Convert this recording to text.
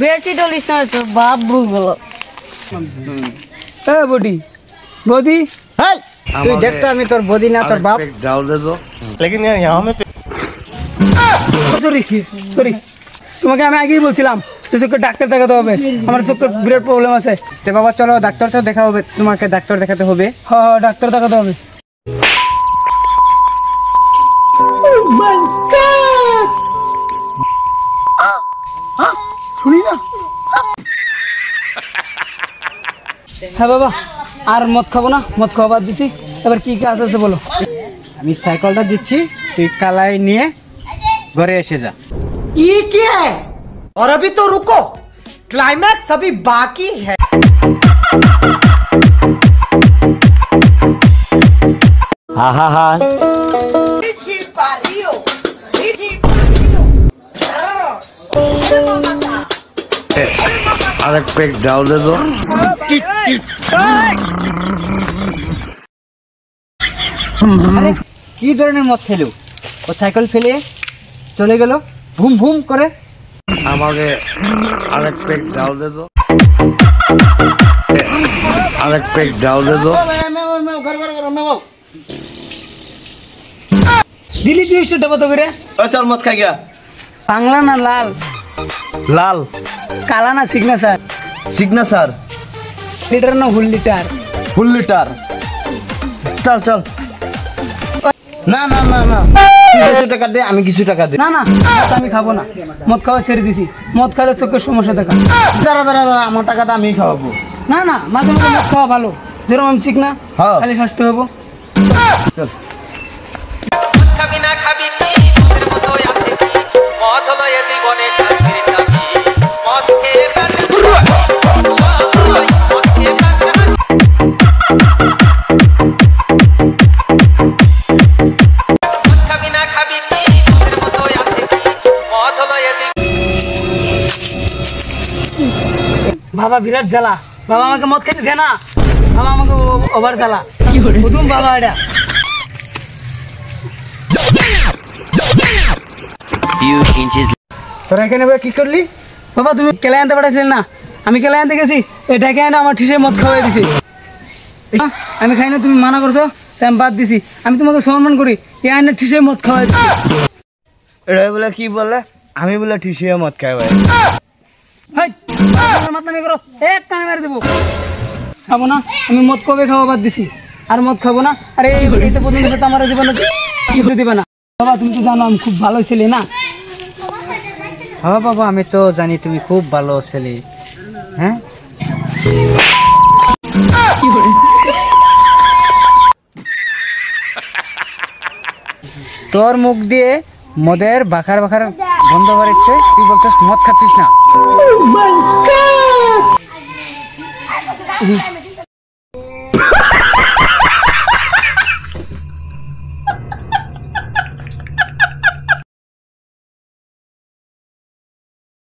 বেশি ডলিস না তো বাপ ভুল গেল। বডি বডি তুই দেখতো আমি তোর বডি না তোর বাপ। लेकिन यार यहाँ में সরি সরি, তোমাকে আমি আগেই বলছিলাম চোখে ডাক্তার দেখাতে হবে, আমার চোখে বিরাট প্রবলেম আছে। তো বাবা চলো ডাক্তার তো দেখা হবে, তোমাকে ডাক্তার দেখাতে হবে। হ্যাঁ ডাক্তার দেখাতে হবে। শুনি না। হ্যাঁ বাবা আর মদ খাবো না, মদ খাওয়া বাদ দিছি। এবার কি কাজ আছে বলো। আমি সাইকেলটা দিচ্ছি, তুই কালাই নিয়ে ঘরে এসে যা। ये क्या है? और अभी तो रुको, क्लाइमैक्स अभी बाकी है। अरे पेक डाल दे दो। আরে কি ধরনের মদ খেলো? ও সাইকেল ফেলে চলে গেল ভুম ভুম করে। আমাকে আরেক পেক ডাল দে দো। আরেক পেক ডাল দে দো। দিলি 200 টাকা তো করে। चल मत खा गया। বাংলা না লাল? लाल কালা না সিগনেচার? सिग्नेचर লিটার না ফুল লিটার? Full litre. चल चल ना ना ना ना, কিছু টাকা দে, আমি কিছু টাকা দে। না না মদ আমি খাবো না, মদ খাওয়া ছেড়ে দিছি। মদ খালে চোখের সমস্যা দেখা। দাঁড়া দাঁড়া দাঁড়া, আমার টাকাটা আমি খাওয়াবো। না না মাঝে মাঝে মদ খাওয়া ভালো, যেরকম আমি ঠিক না হ্যাঁ। খালি স্বাস্থ্য হবো। চল খাবি না খাবি কি মদের মতো আছে কি মদ হলো এ জীবনে শান্তির চাবি মদ খেয়ে বাঁচি মদ খেয়ে বাঁচি খাবি না খাবি কি মদের মতো আছে কি মদ হলো এ বাবা বিরাট জ্বালা, বাবা আমাকে মদ খেতে দে না, বাবা আমাকে ওভার জ্বালা। প্রথম বাবা এটা। তোরা এখানে কি করলি বাবা? তুমি কেলাই আনতে পাঠাইছিলে না? আমি কেলাই আনতে গেছি, এটাকে এনে আমার ঠিসে মদ খাওয়াই দিছি। আমি খাই না, তুমি মানা করছো তাই আমি বাদ দিছি। আমি তোমাকে সম্মান করি, এ আইনে ঠিসে মদ খাওয়াই দিছি। এটা বলে কি বলে? আমি বলে ঠিসিয়ে মদ খাই ভাই। মাতলামি করো, এক কানে মেরে দেবো। খাবো না আমি মদ, কবে খাওয়া বাদ দিছি, আর মদ খাবো না। আরে এইটা পর্যন্ত সাথে আমার জীবনে কি হতে দিবে না। বাবা তুমি তো জানো আমি খুব ভালো ছেলে না? হ্যাঁ বাবা আমি তো জানি তুমি খুব ভালো ছেলে। হ্যাঁ তোর মুখ দিয়ে মদের বাখার বাখার গন্ধ বেরোচ্ছে, তুই বলছিস মদ খাচ্ছিস না?